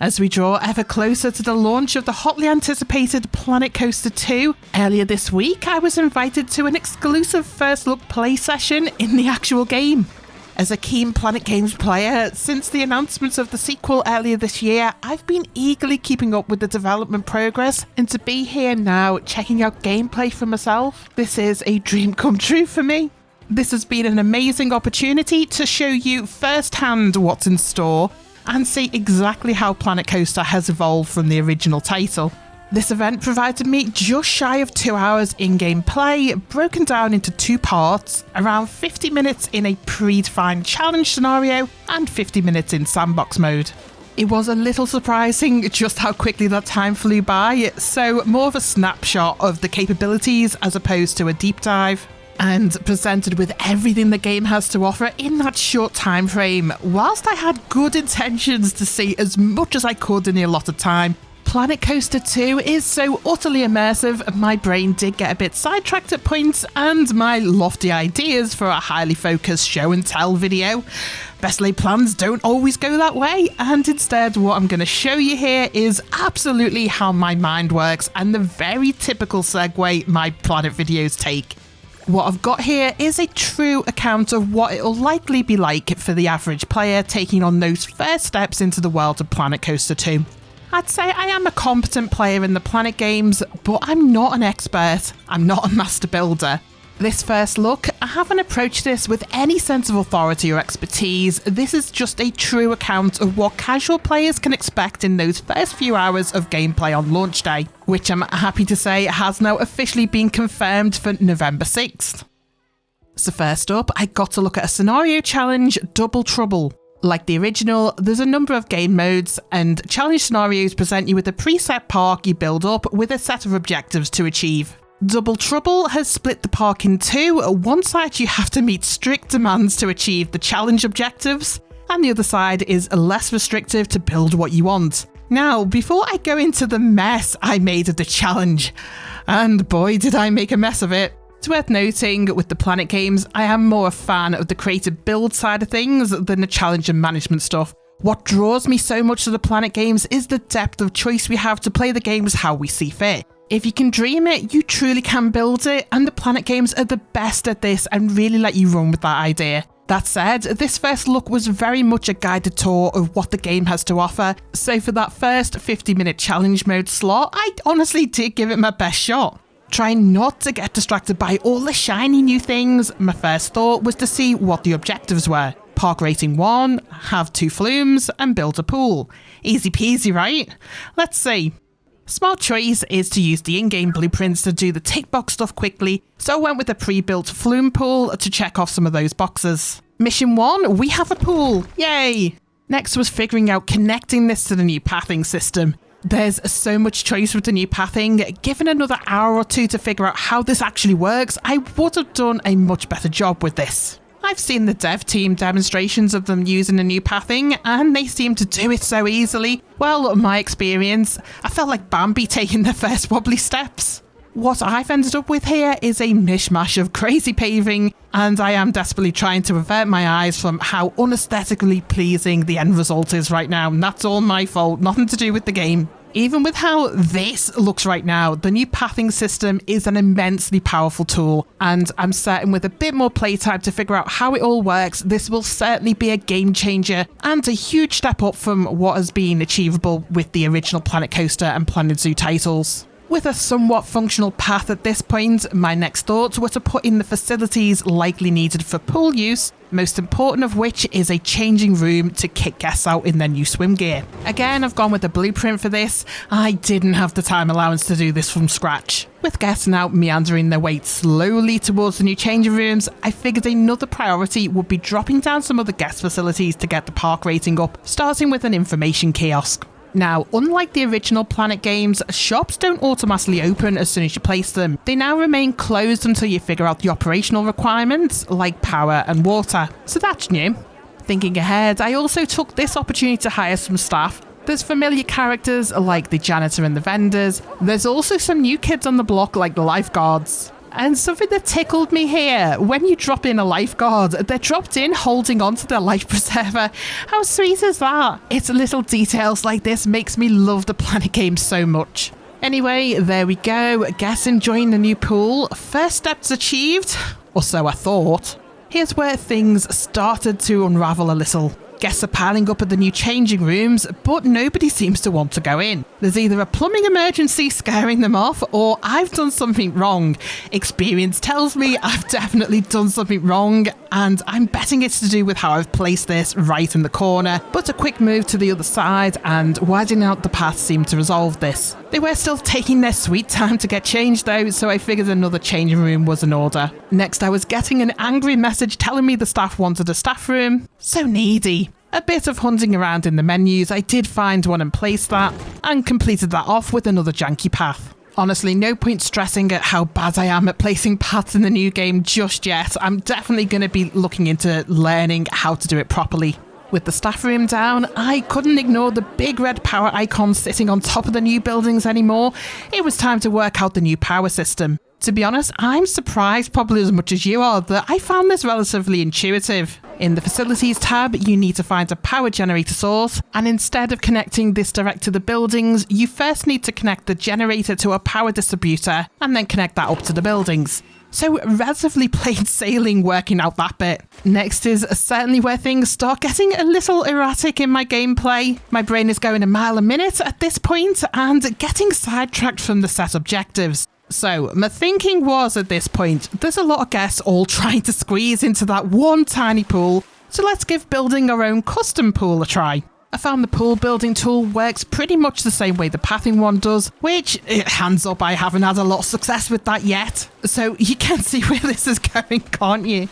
As we draw ever closer to the launch of the hotly anticipated Planet Coaster 2, earlier this week I was invited to an exclusive first look play session in the actual game. As a keen Planet Games player, since the announcement of the sequel earlier this year, I've been eagerly keeping up with the development progress, and to be here now checking out gameplay for myself, this is a dream come true for me. This has been an amazing opportunity to show you firsthand what's in store and see exactly how Planet Coaster has evolved from the original title. This event provided me just shy of 2 hours in-game play, broken down into 2 parts, around 50 minutes in a predefined challenge scenario and 50 minutes in sandbox mode. It was a little surprising just how quickly that time flew by, so more of a snapshot of the capabilities as opposed to a deep dive, and presented with everything the game has to offer in that short time frame. Whilst I had good intentions to see as much as I could in the allotted time, Planet Coaster 2 is so utterly immersive, my brain did get a bit sidetracked at points, and my lofty ideas for a highly focused show and tell video, best laid plans don't always go that way, and instead what I'm going to show you here is absolutely how my mind works and the very typical segue my Planet videos take. What I've got here is a true account of what it'll likely be like for the average player taking on those first steps into the world of Planet Coaster 2. I'd say I am a competent player in the Planet games, but I'm not an expert. I'm not a master builder. This first look, I haven't approached this with any sense of authority or expertise. This is just a true account of what casual players can expect in those first few hours of gameplay on launch day, which I'm happy to say has now officially been confirmed for November 6th. So first up, I got to look at a scenario challenge, Double Trouble. Like the original, there's a number of game modes, and challenge scenarios present you with a preset park you build up with a set of objectives to achieve. Double Trouble has split the park in 2. One side you have to meet strict demands to achieve the challenge objectives, and the other side is less restrictive to build what you want. Now, before I go into the mess I made of the challenge, and boy did I make a mess of it. It's worth noting, with the Planet games, I am more a fan of the creative build side of things than the challenge and management stuff. What draws me so much to the Planet games is the depth of choice we have to play the games how we see fit. If you can dream it, you truly can build it, and the Planet games are the best at this and really let you run with that idea. That said, this first look was very much a guided tour of what the game has to offer, so for that first 50-minute challenge mode slot, I honestly did give it my best shot. Trying not to get distracted by all the shiny new things, my first thought was to see what the objectives were. Park rating 1, have 2 flumes, and build a pool. Easy peasy, right? Let's see. Smart choice is to use the in-game blueprints to do the tick box stuff quickly, so I went with a pre-built flume pool to check off some of those boxes. Mission 1, we have a pool, yay! Next was figuring out connecting this to the new pathing system. There's so much choice with the new pathing. Given another hour or 2 to figure out how this actually works, I would have done a much better job with this. I've seen the dev team demonstrations of them using the new pathing, and they seem to do it so easily. Well, my experience, I felt like Bambi taking their first wobbly steps. What I've ended up with here is a mishmash of crazy paving, and I am desperately trying to avert my eyes from how unaesthetically pleasing the end result is right now, and that's all my fault, nothing to do with the game. Even with how this looks right now, the new pathing system is an immensely powerful tool, and I'm certain with a bit more playtime to figure out how it all works, this will certainly be a game changer and a huge step up from what has been achievable with the original Planet Coaster and Planet Zoo titles. With a somewhat functional path at this point, my next thoughts were to put in the facilities likely needed for pool use, most important of which is a changing room to kick guests out in their new swim gear. Again, I've gone with a blueprint for this. I didn't have the time allowance to do this from scratch. With guests now meandering their way slowly towards the new changing rooms, I figured another priority would be dropping down some other guest facilities to get the park rating up, starting with an information kiosk. Now, unlike the original Planet games, shops don't automatically open as soon as you place them. They now remain closed until you figure out the operational requirements, like power and water. So that's new. Thinking ahead, I also took this opportunity to hire some staff. There's familiar characters like the janitor and the vendors. There's also some new kids on the block like the lifeguards. And something that tickled me here, when you drop in a lifeguard, they're dropped in holding onto their life preserver. How sweet is that? It's little details like this makes me love the Planet game so much. Anyway, there we go. Guess enjoying the new pool. First steps achieved, or so I thought. Here's where things started to unravel a little. Guests are piling up at the new changing rooms, but nobody seems to want to go in. There's either a plumbing emergency scaring them off, or I've done something wrong. Experience tells me I've definitely done something wrong, and I'm betting it's to do with how I've placed this right in the corner. But a quick move to the other side and widening out the path seemed to resolve this. They were still taking their sweet time to get changed though, so I figured another changing room was in order. Next, I was getting an angry message telling me the staff wanted a staff room. So needy. A bit of hunting around in the menus, I did find one and placed that, and completed that off with another janky path. Honestly, no point stressing at how bad I am at placing paths in the new game just yet. I'm definitely going to be looking into learning how to do it properly. With the staff room down, I couldn't ignore the big red power icon sitting on top of the new buildings anymore. It was time to work out the new power system. To be honest, I'm surprised, probably as much as you are, that I found this relatively intuitive. In the Facilities tab, you need to find a power generator source, and instead of connecting this direct to the buildings, you first need to connect the generator to a power distributor, and then connect that up to the buildings. So relatively plain sailing working out that bit. Next is certainly where things start getting a little erratic in my gameplay. My brain is going a mile a minute at this point, and getting sidetracked from the set objectives. So, my thinking was at this point, there's a lot of guests all trying to squeeze into that one tiny pool, so let's give building our own custom pool a try. I found the pool building tool works pretty much the same way the pathing one does, which, hands up, I haven't had a lot of success with that yet. So you can see where this is going, can't you?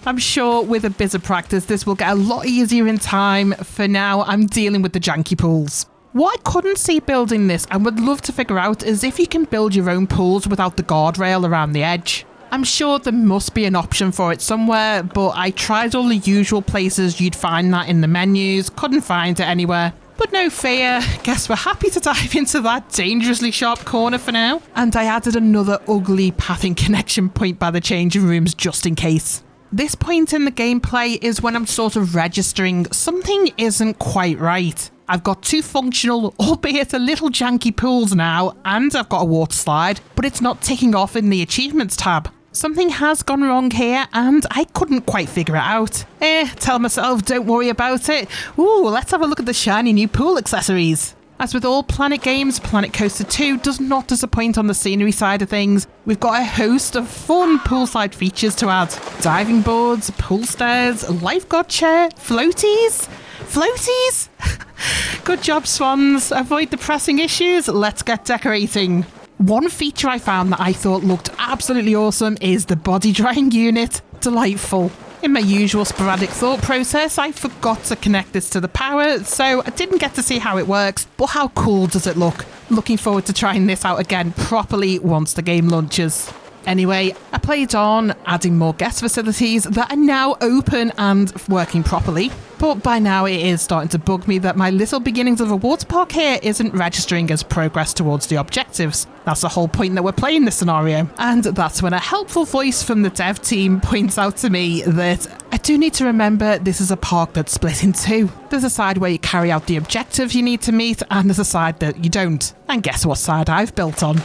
I'm sure with a bit of practice, this will get a lot easier in time. For now, I'm dealing with the janky pools. What I couldn't see building this and would love to figure out is if you can build your own pools without the guardrail around the edge. I'm sure there must be an option for it somewhere, but I tried all the usual places you'd find that in the menus, couldn't find it anywhere. But no fear, guess we're happy to dive into that dangerously sharp corner for now. And I added another ugly pathing connection point by the changing rooms just in case. This point in the gameplay is when I'm sort of registering something isn't quite right. I've got two functional, albeit a little janky pools now, and I've got a water slide, but it's not ticking off in the achievements tab. Something has gone wrong here, and I couldn't quite figure it out. Tell myself, don't worry about it. Ooh, let's have a look at the shiny new pool accessories. As with all Planet games, Planet Coaster 2 does not disappoint on the scenery side of things. We've got a host of fun poolside features to add. Diving boards, pool stairs, lifeguard chair, floaties? Floaties? Good job, swans. Avoid the pressing issues. Let's get decorating. One feature I found that I thought looked absolutely awesome is the body drying unit. Delightful. In my usual sporadic thought process, I forgot to connect this to the power, so I didn't get to see how it works, but how cool does it look? Looking forward to trying this out again properly once the game launches. Anyway, I played on, adding more guest facilities that are now open and working properly. But by now it is starting to bug me that my little beginnings of a water park here isn't registering as progress towards the objectives. That's the whole point that we're playing this scenario. And that's when a helpful voice from the dev team points out to me that I do need to remember this is a park that's split in two. There's a side where you carry out the objectives you need to meet, and there's a side that you don't. And guess what side I've built on?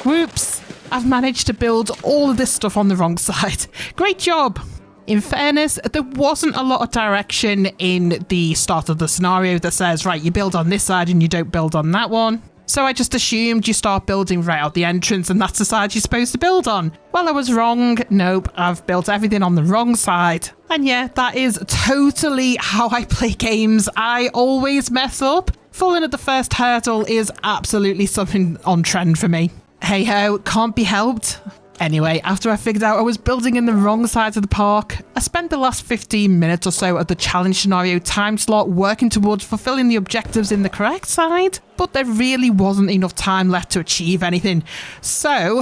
Whoops. I've managed to build all of this stuff on the wrong side. Great job! In fairness, there wasn't a lot of direction in the start of the scenario that says, right, you build on this side and you don't build on that one. So I just assumed you start building right out the entrance and that's the side you're supposed to build on. Well, I was wrong. Nope, I've built everything on the wrong side. And yeah, that is totally how I play games. I always mess up. Falling at the first hurdle is absolutely something on trend for me. Hey ho, can't be helped. Anyway, after I figured out I was building in the wrong side of the park, I spent the last 15 minutes or so of the challenge scenario time slot working towards fulfilling the objectives in the correct side, but there really wasn't enough time left to achieve anything. So,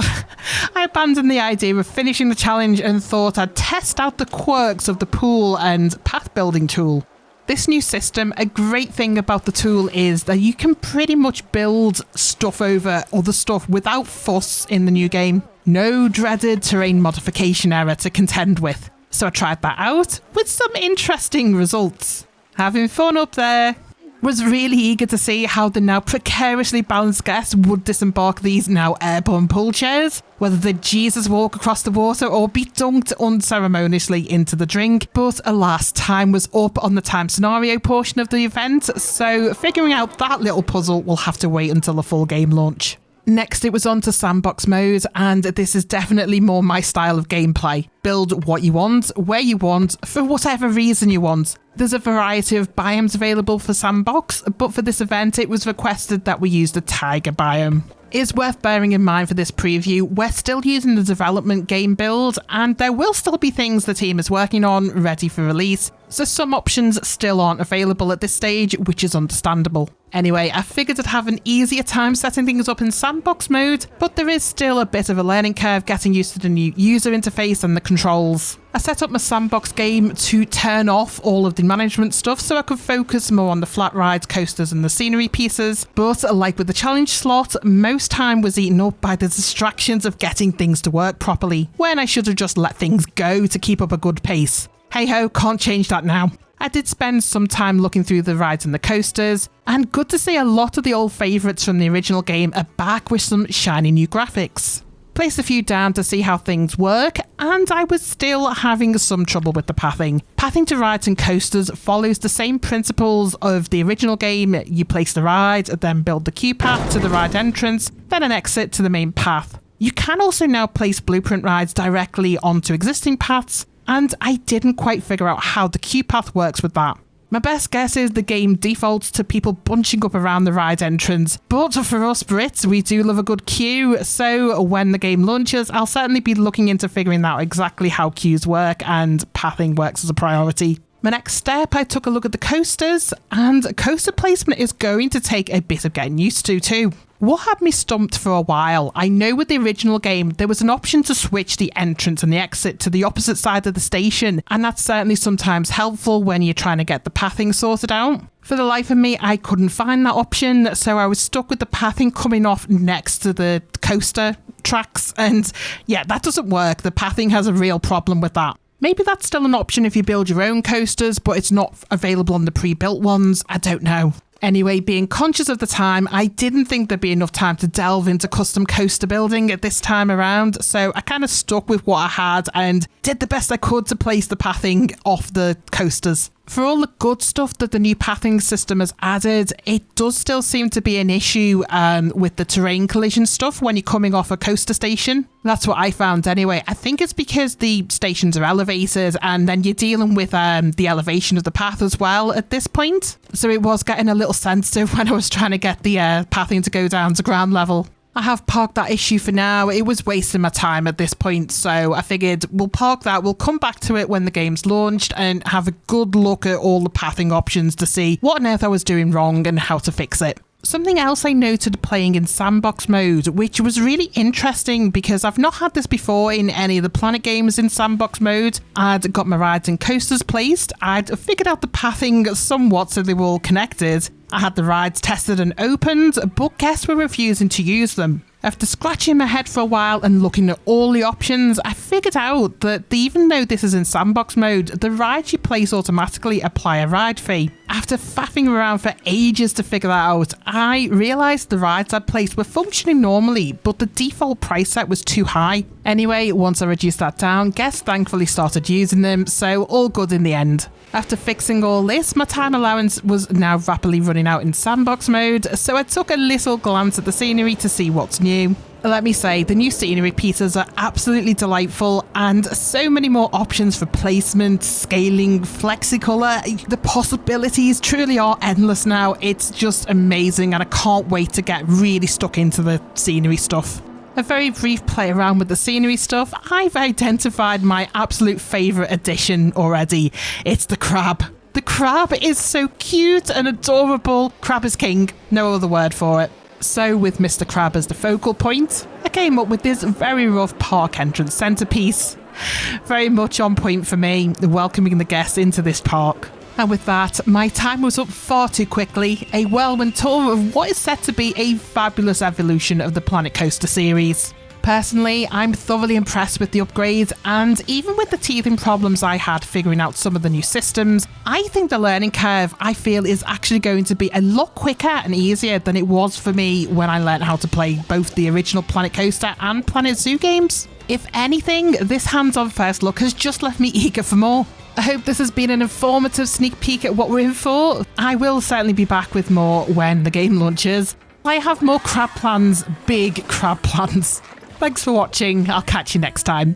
I abandoned the idea of finishing the challenge and thought I'd test out the quirks of the pool and path building tool. This new system, a great thing about the tool is that you can pretty much build stuff over other stuff without fuss in the new game. No dreaded terrain modification error to contend with. So I tried that out with some interesting results. Having fun up there. Was really eager to see how the now precariously balanced guests would disembark these now airborne pool chairs, whether they'd Jesus walk across the water or be dunked unceremoniously into the drink. But alas, time was up on the time scenario portion of the event, so figuring out that little puzzle will have to wait until the full game launch. Next, it was on to sandbox mode, and this is definitely more my style of gameplay. Build what you want, where you want, for whatever reason you want. There's a variety of biomes available for sandbox, but for this event it was requested that we use the taiga biome. It's worth bearing in mind for this preview, we're still using the development game build, and there will still be things the team is working on ready for release, so some options still aren't available at this stage, which is understandable. Anyway, I figured I'd have an easier time setting things up in sandbox mode, but there is still a bit of a learning curve getting used to the new user interface and the controls. I set up my sandbox game to turn off all of the management stuff so I could focus more on the flat rides, coasters and the scenery pieces, but like with the challenge slot, most time was eaten up by the distractions of getting things to work properly, when I should have just let things go to keep up a good pace. Hey ho, can't change that now. I did spend some time looking through the rides and the coasters, and good to see a lot of the old favourites from the original game are back with some shiny new graphics. Placed a few down to see how things work, and I was still having some trouble with the pathing. Pathing to rides and coasters follows the same principles of the original game. You place the ride, then build the queue path to the ride entrance, then an exit to the main path. You can also now place blueprint rides directly onto existing paths, and I didn't quite figure out how the queue path works with that. My best guess is the game defaults to people bunching up around the ride entrance, but for us Brits, we do love a good queue, so when the game launches, I'll certainly be looking into figuring out exactly how queues work and pathing works as a priority. My next step, I took a look at the coasters, and coaster placement is going to take a bit of getting used to too. What had me stumped for a while, I know with the original game there was an option to switch the entrance and the exit to the opposite side of the station, and that's certainly sometimes helpful when you're trying to get the pathing sorted out. For the life of me, I couldn't find that option, so I was stuck with the pathing coming off next to the coaster tracks, and yeah, that doesn't work. The pathing has a real problem with that. Maybe that's still an option if you build your own coasters, but it's not available on the pre-built ones. I don't know. Anyway, being conscious of the time, I didn't think there'd be enough time to delve into custom coaster building at this time around, so I kind of stuck with what I had and did the best I could to place the pathing off the coasters. For all the good stuff that the new pathing system has added, it does still seem to be an issue with the terrain collision stuff when you're coming off a coaster station. That's what I found anyway. I think it's because the stations are elevated and then you're dealing with the elevation of the path as well at this point. So it was getting a little sensitive when I was trying to get the pathing to go down to ground level. I have parked that issue for now. It was wasting my time at this point, so I figured we'll park that. We'll come back to it when the game's launched and have a good look at all the pathing options to see what on earth I was doing wrong and how to fix it. Something else I noted playing in sandbox mode, which was really interesting because I've not had this before in any of the Planet games in sandbox mode. I'd got my rides and coasters placed, I'd figured out the pathing somewhat so they were all connected. I had the rides tested and opened, but guests were refusing to use them. After scratching my head for a while and looking at all the options, I figured out that even though this is in sandbox mode, the rides you place automatically apply a ride fee. After faffing around for ages to figure that out, I realised the rides I'd placed were functioning normally, but the default price set was too high. Anyway, once I reduced that down, guests thankfully started using them, so all good in the end. After fixing all this, my time allowance was now rapidly running out in sandbox mode, so I took a little glance at the scenery to see what's new. Let me say, the new scenery pieces are absolutely delightful and so many more options for placement, scaling, flexicolor. The possibilities truly are endless now. It's just amazing and I can't wait to get really stuck into the scenery stuff. A very brief play around with the scenery stuff, I've identified my absolute favourite addition already. It's the crab. The crab is so cute and adorable. Crab is king, no other word for it. So with Mr. Crab as the focal point, I came up with this very rough park entrance centrepiece. Very much on point for me, welcoming the guests into this park. And with that, my time was up far too quickly. A whirlwind tour of what is set to be a fabulous evolution of the Planet Coaster series. Personally, I'm thoroughly impressed with the upgrades, and even with the teething problems I had figuring out some of the new systems, I think the learning curve, I feel, is actually going to be a lot quicker and easier than it was for me when I learned how to play both the original Planet Coaster and Planet Zoo games. If anything, this hands-on first look has just left me eager for more. I hope this has been an informative sneak peek at what we're in for. I will certainly be back with more when the game launches. I have more crab plans, big crab plans. Thanks for watching. I'll catch you next time.